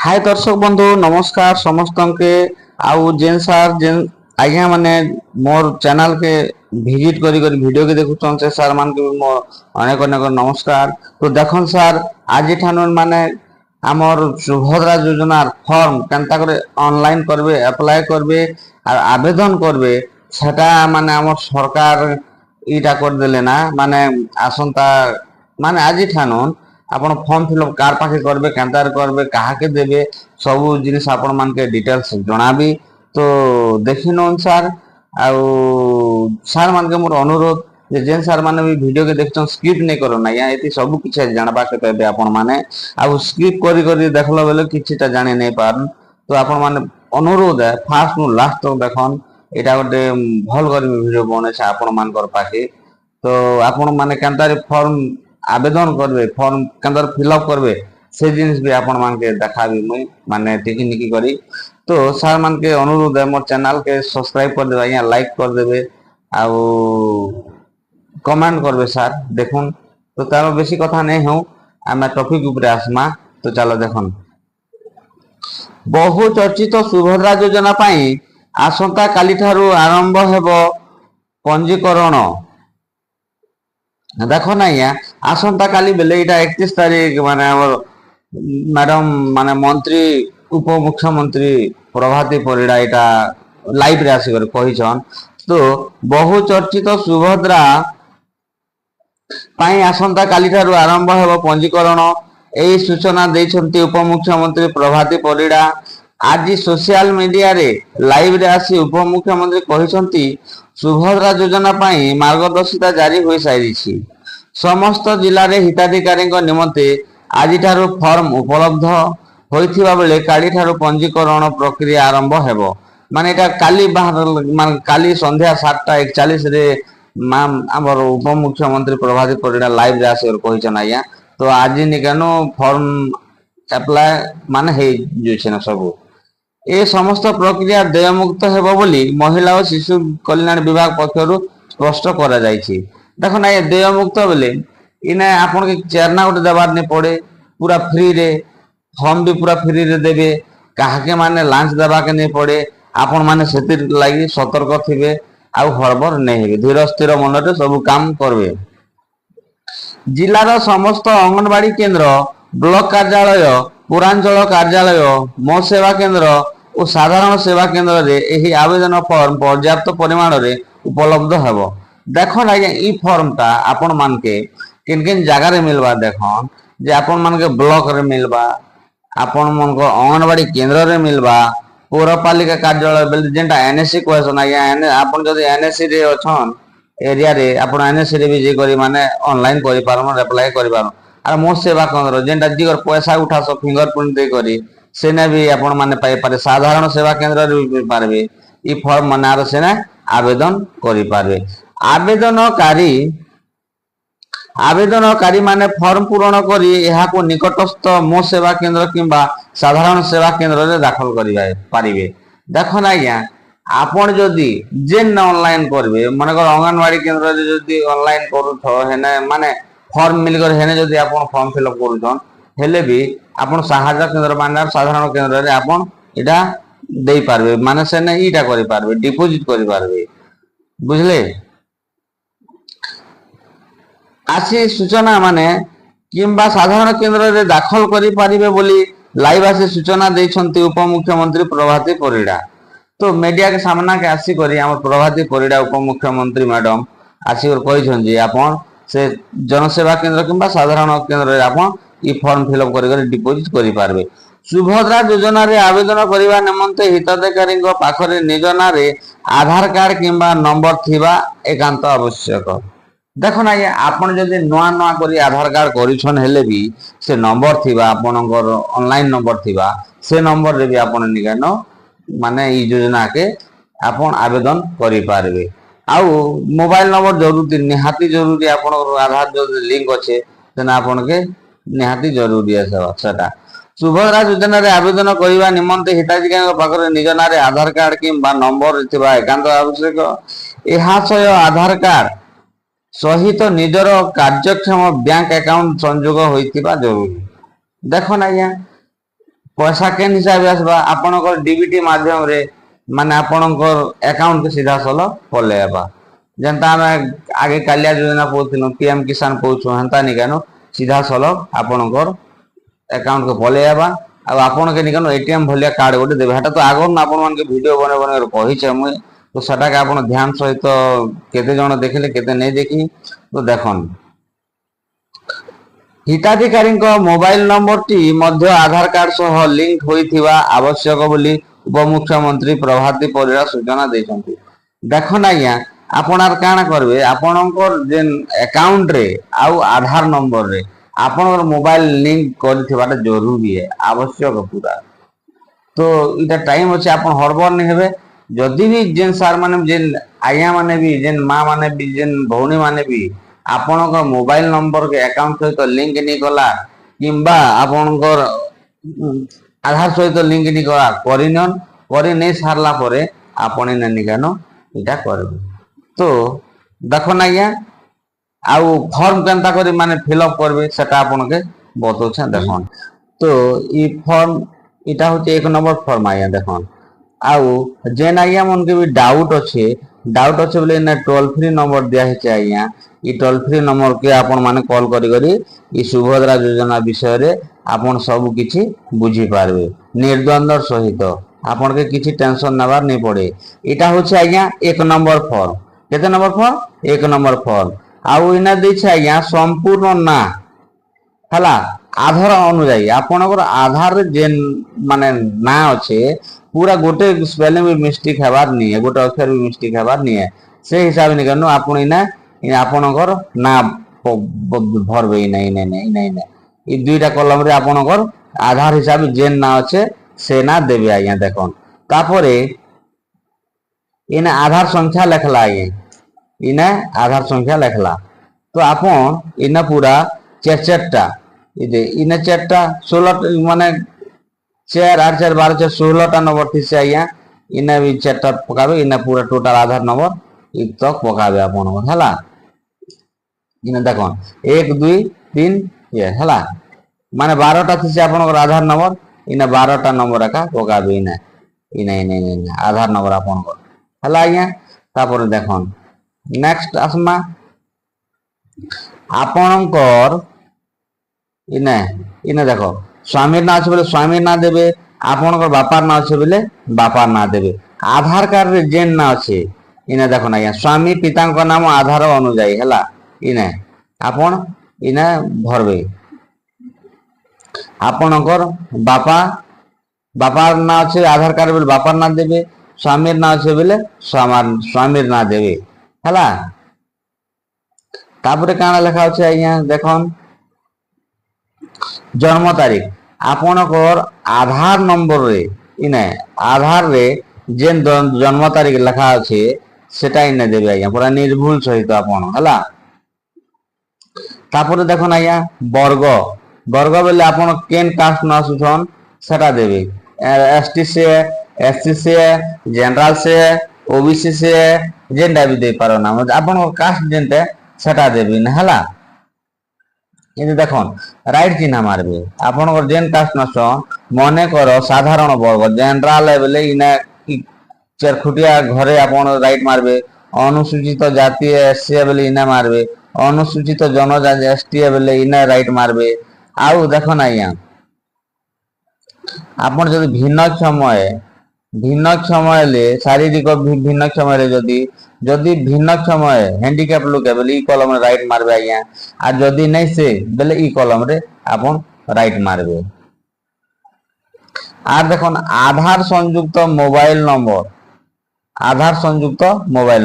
हाय दर्शक बंधु नमस्कार समस्त के आउ जेन सार जेन आज्ञा माने मोर चैनल के विजिट करी करी वीडियो के देखुछन से सार मान के मोर अनेक अनेक नमस्कार। तो देखन सार आज ठान माने आमर सुभद्रा योजना फॉर्म केनता करे ऑनलाइन करबे अप्लाई करबे और आवेदन करबे सेटा माने आमर सरकार इटा कर देले ना माने आसंता माने आज ठान आपण फॉर्म फिलअप कार पाखे करबे केंतार करबे काहा के देबे सब जिनिस आपण मान के डिटेल्स जणाबी। तो देखिन अनुसार आउ सार मान के मोर अनुरोध जे जेन सार माने भी वीडियो के देखछन स्किप नै करो ना या एती सब किछ जानबा के पेबे आपण माने आउ स्किप करी करी देखलो बेले किछटा जानि नै पारन। तो आपण माने अनुरोध है फास्ट नु लास्ट तक देखन एटा गोटे भल करी वीडियो बने छै आपण मान कर पाखे। तो आपण माने केंतार फॉर्म आवेदन करबे फॉर्म केंदर फिलअप करबे से जिनिस भी आपण मान के देखाबी मुई माने टिकी निकी करी। तो सार मान के अनुरोध है मोर चैनल के सब्सक्राइब कर देबे या लाइक कर देबे आउ कमेंट करबे सार देखुन। तो तार बेसी कथा नै हो आमे टॉपिक ऊपर आसमा। तो चलो देखुन बहु चर्चित सुभद्रा योजना पाई आसंता काली थारु आरंभ हेबो पंजीकरण। देखो ना या आसंता काली बेले इटा 31 तारीख माने मैडम माने मंत्री उप मुख्यमंत्री प्रभाती परिड़ा इटा लाइव रे आसी कर कहिछन। तो बहु चर्चित सुभद्रा पाई आसंता काली थारु आरंभ हेबो पंजीकरण एई सूचना दैछंती उप मुख्यमंत्री प्रभाती परिड़ा। आज सोशल मीडिया रे लाइव रे आसी उप मुख्यमंत्री कहिछंती सुभद्रा योजना पाई मार्गदर्शिता जारी होई सारिछि। समस्त जिला रे हिताधिकारी निमंते आज ठारू फॉर्म उपलब्ध होइथिबा बेले काली ठारू पंजीकरण प्रक्रिया आरंभ हेबो। माने एटा काली बाहर माने काली संध्या 7:41 रे हमर उप मुख्यमंत्री प्रभाती परिड़ा लाइव रे आसी कहिछन आया। तो आज निकानो फॉर्म अप्लाई माने हे जोछे ना सब ए समस्त प्रक्रिया देयमुक्त हेबो बोली महिला और शिशु कल्याण विभाग पक्षरु स्पष्ट करा जायछि। देखो ना ये देयमुक्त बोले इने आपन के चेरना गोटे देबार ने पड़े पूरा फ्री रे फॉर्म भी पूरा फ्री रे देबे काहा के माने लांच देबा के नहीं पड़े आपन माने सेतिर लागि सतर्क थिबे आउ हड़बड़ नहीं हेबे धीर स्थिर मन रे सब काम करबे। जिलार समस्त अंगनवाड़ी केंद्र ब्लॉक कार्यालय पौरांचल कार्यालय मो सेवा केंद्र और साधारण सेवा केंद्र रे एही आवेदन फॉर्म पर्याप्त परिमाण रे उपलब्ध हेबो। देखो ना ई फॉर्म ता आपण मान के किन किन जगह रे मिलबा देखन जे आपण मान के ब्लॉक रे मिलबा आपण मन को अंगनवाड़ी केंद्र रे मिलबा पौरपालिका कार्यालय बेल जेंटा एनएससी क्वेश्चन आया आपण जदी एनएससी रे अछन एरिया रे आपण एनएससी रे भी जे करी माने ऑनलाइन करि पारम अप्लाई करि पारम। आ मो सेवा केंद्र जेंटा जिगर पैसा उठा सब फिंगरप्रिंट दे करी सेने भी आपण माने पाई पारे साधारण सेवा केंद्र रे भी पारबे ई फॉर्म मनार सेना आवेदन करि पारबे। आवेदनकारी माने फॉर्म पूरण करी एहा को निकटस्थ मो सेवा केंद्र किंबा साधारण सेवा केंद्र रे दाखल करिबा पारिबे। देखो ना या आपण जदी जेन ऑनलाइन करबे माने कर अंगनवाड़ी केंद्र रे जदी ऑनलाइन करू थो हेने माने फॉर्म मिलकर हेने जदी आपण फॉर्म फिलअप करूछन हेले भी आपण सहायता केंद्र माने साधारण केंद्र रे आपण इटा देई पारबे माने सेने इटा करि पारबे डिपॉजिट करि पारबे बुझले। आसी सूचना माने किंबा साधारण केंद्र रे दाखल करि पारिबे बोली लाइव आसी सूचना दैछंती उप मुख्यमंत्री प्रभाती परिड़ा। तो मीडिया के सामना के आसी करी हम प्रभाती परिड़ा उप मुख्यमंत्री मैडम आसी और कहिछन जे आपण से जनसेवा केंद्र किंबा साधारण केंद्र रे आपण ई फॉर्म फिलअप करी डिपॉजिट करि पारबे। सुभद्रा योजना रे आवेदन करिवा निमंते हिताधिकारी पाखरे निज नारे आधार कार्ड किंबा नंबर थिबा एकांत आवश्यक। देखो ना ये आपण जदी नवा नवा करी आधार कार्ड करिछन हेले भी से नंबर थिबा आपनकर ऑनलाइन नंबर थिबा से नंबर रे भी आपण निगानो माने ई योजना के आपण आवेदन करि पारबे। आउ मोबाइल नंबर जरूरी निहाती जरूरी आपण आधार जो लिंक अच्छे तेना आपण के निहाती जरूरी है सेटा। सुभद्रा योजना रे आवेदन करिवा निमंते हिताधिकारी पाखरे निज नारे आधार कार्ड किंबा नंबर थिबा एकांत आवश्यक। एहा सय आधार कार्ड सहित निजर कार्यक्षम बैंक अकाउंट संयोग होइतिबा जरूरी। देखो ना या पैसा केन हिसाब आसबा आपनकर डीबीटी माध्यम रे माने आपनकर अकाउंट के सीधा सलो पलेबा जनता हमें आगे कालिया योजना पहुंचलो पीएम किसान पहुंचो हंता नि केनो सीधा सलो आपनकर अकाउंट को पलेबा अब आपन के निकनो एटीएम भलिया कार्ड गोटे देबे हटा तो आगो न आपन मान के वीडियो बने बने कहि छ मुई तो सटा के आपन ध्यान सहित केते जण देखले केते नै देखी तो देखन हिताधिकारी मोबाइल नंबर टी मध्य आधार कार्ड सह लिंक होइथिबा आवश्यक बोली उपमुख्यमंत्री प्रभाती परिड़ा सूचना देछंती देखन आज्ञा आपनार काना करबे आपनकर जेन अकाउंट रे आउ आधार नंबर रे आपनकर मोबाइल लिंक करथिबाटा जरूरी है आवश्यक पूरा तो इटा टाइम अछि आपन हड़बड़ नै हेबे जदि भी जेन सार माने जेन आया माने भी जेन मां माने भी जेन भौणी माने भी आपनकर मोबाइल नंबर के अकाउंट सहित लिंक नहीं कला किंबा आपनकर आधार सहित लिंक नहीं कला करिनन करि नै सारला परे आपन नै निकानो इटा करबे तो देखो ना या आउ फॉर्म केनता करी माने फिलअप करबे सेटा आपन के बतौछा देखन तो ई फॉर्म इटा होते एक नंबर फॉर्म आया देखन आउ जेन आया मन के भी डाउट अच्छे बोले ना टोल फ्री नंबर दिया है आया ई टोल फ्री नंबर के आपन माने कॉल करी ई सुभद्रा योजना विषय रे आपन सब किछि बुझी पारबे निर्द्वंद्व सहित आपन के किछि टेंशन नबार नहीं पड़े इटा होछे आया एक नंबर फॉर्म केते नंबर फॉर्म एक नंबर फॉर्म आउ इना दै छै आया संपूर्ण ना हला आधार अनुसार आपनकर आधार रे जेन माने ना अच्छे पूरा गोटे स्पेलिंग भी मिस्टेक हेबार नहीं है गोटे अक्षर भी मिस्टेक हेबार नहीं है से हिसाब नहीं करनो आपण इना आपनकर ना भरबे नहीं नहीं नहीं नहीं नहीं ई दुईटा कलम रे आपनकर आधार हिसाब जेन ना अच्छे से ना देबे आया देखन तापरे इना आधार संख्या लिखला आया इना आधार संख्या लिखला तो आपन इना पूरा चारटा इदे इना चारटा 16 माने 4 8 4 12 4 16टा नंबर थी से आया इना भी चारटा पकाबे इना पूरा टोटल आधार नंबर इ तक पकाबे आपन हला इना देखन 1 2 3 ये हला माने 12टा थी से आपन आधार नंबर इना 12टा नंबर का पकाबे इना इना इना इना आधार नंबर आपन हला आया तापर देखन नेक्स्ट आसमा आपनकर इने इने देखो स्वामी ना अच्छे बोले स्वामी ना देबे आपनकर बापार ना अच्छे बोले बापार ना देबे आधार कार्ड रे जेन ना अच्छे इने देखो ना या स्वामी पिता को नाम आधार अनुसार हला इने आपन इने भरबे आपनकर बापा बापार ना अच्छे आधार कार्ड बोले बापार ना देबे स्वामी ना अच्छे बोले स्वामी ना देबे हला तापरे काना लिखा अच्छे आज्ञा देखन जन्म तारीख आपनकर आधार नंबर रे इने आधार रे जेन जन्म तारीख लिखा अच्छे सेटा इने देबे आज्ञा पूरा निर्भुल सहित आपन हला तापरे देखन आज्ञा वर्ग वर्ग बोले आपन केन कास्ट न आसुछन सेटा देबे एसटी से एससी से जनरल से ओबीसी से जेनटा भी दे पारो ना आपन कास्ट जेनते सेटा देबे न हला ये देखन राइट चिन्ह मारबे आपन जेन कास्ट नसन मने करो साधारण वर्ग जनरल बोले इना चरखुटिया घरे आपन राइट मारबे अनुसूचित जाति एससी बोले इना मारबे अनुसूचित जनजाति एसटी बोले इना राइट मारबे आउ देखन आया आपन जदि भिन्नक्षम ले शारीरिक भिन्नक्षम ले जदि भिन्नक्षम हैंडिकैप लोग बोले ई कॉलम रे राइट मारबे आज्ञा आ जदि नहीं से बोले ई कॉलम रे आपन राइट मारबे आ देखन आधार संयुक्त मोबाइल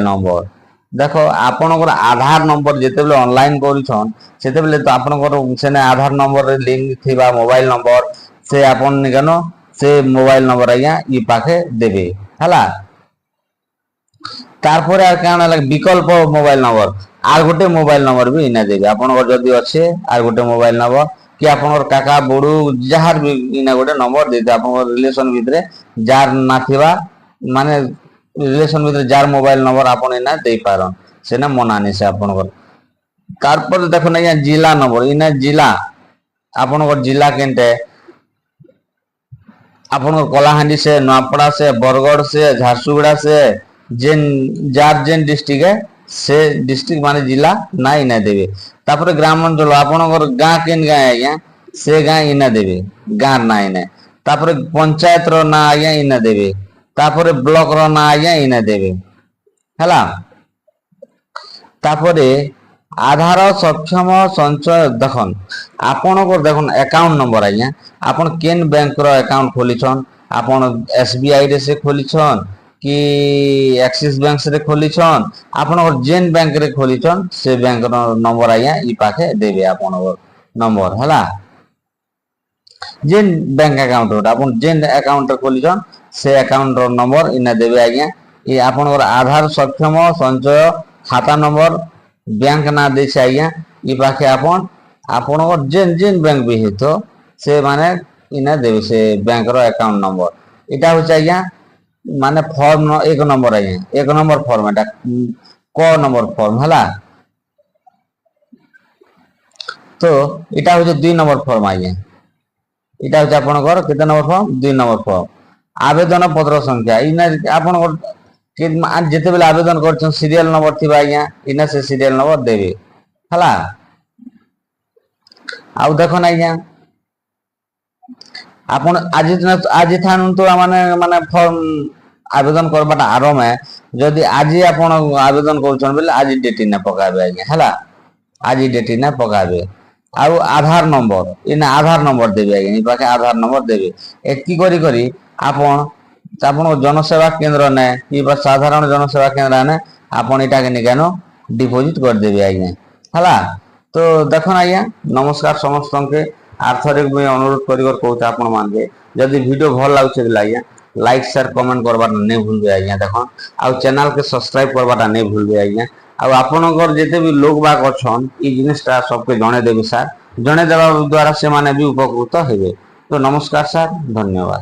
नंबर देखो आपनकर आधार नंबर जेते बेले ऑनलाइन करिछन सेते बेले तो आपनकर सेने आधार नंबर रे लिंक थिबा मोबाइल नंबर से आपन निगनो से मोबाइल नंबर आज्ञा ई पाखे देबे हला तारपरे आ काना लाग विकल्प मोबाइल नंबर आर गोटे मोबाइल नंबर भी इना देबे आपनकर जदी अच्छे आर गोटे मोबाइल नंबर कि आपनकर काका बड़ू जहार भी इना गोटे नंबर देते आपनकर रिलेशन भितरे जार ना थिबा माने रिलेशन भितरे जार मोबाइल नंबर आपन इना दे पारन सेना मनानी से आपनकर तारपर देखो ना जिला नंबर इना जिला आपनकर जिला केनते ଆପଣଙ୍କର କଳାହାଣ୍ଡି ସେ ନୂଆପଡ଼ା ସେ ବରଗଡ଼ ସେ ଝାରସୁଗୁଡ଼ା ସେ ଯେନ୍ ଯାର ଯେନ୍ ଡିଷ୍ଟ୍ରିକ୍ଟ ସେ ଡିଷ୍ଟ୍ରିକ୍ଟ ମାନେ ଜିଲ୍ଲା ନା ଇନା ଦେବେ। ତାପରେ ଗ୍ରାମାଞ୍ଚଳ ଆପଣଙ୍କର ଗାଁ କେନ୍ ଗାଁ ଆଜ୍ଞା ସେ ଗାଁ ଇନା ଦେବେ ଗାଁ ନା ଇନା। ତାପରେ ପଞ୍ଚାୟତ ର ନାଁ ଆଜ୍ଞା ଇନା ଦେବେ। ତାପରେ ବ୍ଲକ ର ନାଁ ଆଜ୍ଞା ଇନା ଦେବେ ହେଲା। ତାପରେ ଆଧାର ସକ୍ଷମ ସଞ୍ଚୟ ଦେଖନ୍ ଆପଣଙ୍କର ଦେଖନ୍ ଆକାଉଣ୍ଟ ନମ୍ବର ଆଜ୍ଞା ଆପଣ କେନ୍ ବ୍ୟାଙ୍କର ଆକାଉଣ୍ଟ ଖୋଲିଛନ୍ ଆପଣ SBI ରେ ସେ ଖୋଲିଛନ୍ କି ଆକ୍ସିସ୍ ବ୍ୟାଙ୍କ ରେ ଖୋଲିଛନ୍ ଆପଣଙ୍କର ଯେନ୍ ବ୍ୟାଙ୍କରେ ଖୋଲିଛନ୍ ସେ ବ୍ୟାଙ୍କର ନମ୍ବର ଆଜ୍ଞା ଇ ପାଖେ ଦେବେ ଆପଣଙ୍କର ନମ୍ବର ହେଲା। ଯେନ୍ ବ୍ୟାଙ୍କ ଆକାଉଣ୍ଟ ଆପଣ ଯେନ୍ ଆକାଉଣ୍ଟ ଖୋଲିଛନ୍ ସେ ଆକାଉଣ୍ଟ ର ନମ୍ବର ଇନା ଦେବେ ଆଜ୍ଞା। ଇ ଆପଣଙ୍କର ଆଧାର ସକ୍ଷମ ସଞ୍ଚୟ ଖାତା ନମ୍ବର ବ୍ୟାଙ୍କ ନା ଦେଇଛି ଆଜ୍ଞା ଇ ପାଖେ ଆପଣଙ୍କର ଯେନ୍ ଯେନ୍ ବ୍ୟାଙ୍କ ବି ହେଇଥ ସେ ମାନେ ଇନା ଦେବେ ସେ ବ୍ୟାଙ୍କର ଆକାଉଣ୍ଟ ନମ୍ବର। ଏଇଟା ହଉଛି ଆଜ୍ଞା ମାନେ ଫର୍ମ 1 ନମ୍ବର ଆଜ୍ଞା 1 ନମ୍ବର ଫର୍ମ ଏଟା କ ନମ୍ବର ଫର୍ମ ହେଲା। ତ ଏଇଟା ହଉଛି 2 ନମ୍ବର ଫର୍ମ ଆଜ୍ଞା। ଏଇଟା ହଉଛି ଆପଣଙ୍କର କେତେ ନମ୍ବର ଫର୍ମ 2 ନମ୍ବର ଫର୍ମ। ଆବେଦନ ପତ୍ର ସଂଖ୍ୟା ଇନା ଆପଣଙ୍କର ଯେତେବେଳେ ଆବେଦନ କରୁଛନ୍ ସିରିଆଲ ନମ୍ବର ଥିବା ଆଜ୍ଞା ଇନା ସେ ସିରିଆଲ ନମ୍ବର ଦେବେ ହେଲା। ଆଉ ଦେଖନ୍ ଆଜ୍ଞା ଆପଣ ଆଜି ଥାନ୍ତୁ ମାନେ ଫର୍ମ ଆବେଦନ କରବାଟା ଆରମ୍ଭ ଯଦି ଆଜି ଆପଣ ଆବେଦନ କରୁଛନ୍ ବୋଲେ ଆଜି ଡେଟ ଇନା ପକାବେ ଆଜ୍ଞା ହେଲା। ଆଜି ଡେଟ ଇନା ପକାବେ। ଆଉ ଆଧାର ନମ୍ବର ଇନା ଆଧାର ନମ୍ବର ଦେବେ ଆଜ୍ଞା ଏ ପାଖେ ଆଧାର ନମ୍ବର ଦେବେ। ଏତିକି କରି ଆପଣ ଜନସେବା କେନ୍ଦ୍ର ନେ କିମ୍ବା ସାଧାରଣ ଜନସେବା କେନ୍ଦ୍ର ନେ ଆପଣ ଏଇଟାକେ ନିକାନ ଡିପୋଜିଟ କରିଦେବେ ଆଜ୍ଞା ହେଲା। ତ ଦେଖନ୍ ଆଜ୍ଞା ନମସ୍କାର ସମସ୍ତଙ୍କୁ ଆର୍ଥରେ ମୁଇଁ ଅନୁରୋଧ କରିବାର କହୁଛି ଆପଣ ମାନକେ ଯଦି ଭିଡିଓ ଭଲ ଲାଗୁଛି ବୋଲେ ଆଜ୍ଞା ଲାଇକ୍ ସେୟାର କମେଣ୍ଟ କରବାଟା ନେଇ ଭୁଲବେ ଆଜ୍ଞା ଦେଖନ୍। ଆଉ ଚ୍ୟାନେଲ କେ ସବସ୍କ୍ରାଇବ କରବାଟା ନେଇ ଭୁଲବେ ଆଜ୍ଞା। ଆଉ ଆପଣଙ୍କର ଯେତେ ବି ଲୋକ ବାକ ଅଛନ୍ ଏଇ ଜିନିଷଟା ସବକେ ଜଣେଇଦେବେ ସାର୍। ଜଣେଇଦେବା ଦ୍ୱାରା ସେମାନେ ବି ଉପକୃତ ହେବେ। ତ ନମସ୍କାର ସାର୍ ଧନ୍ୟବାଦ।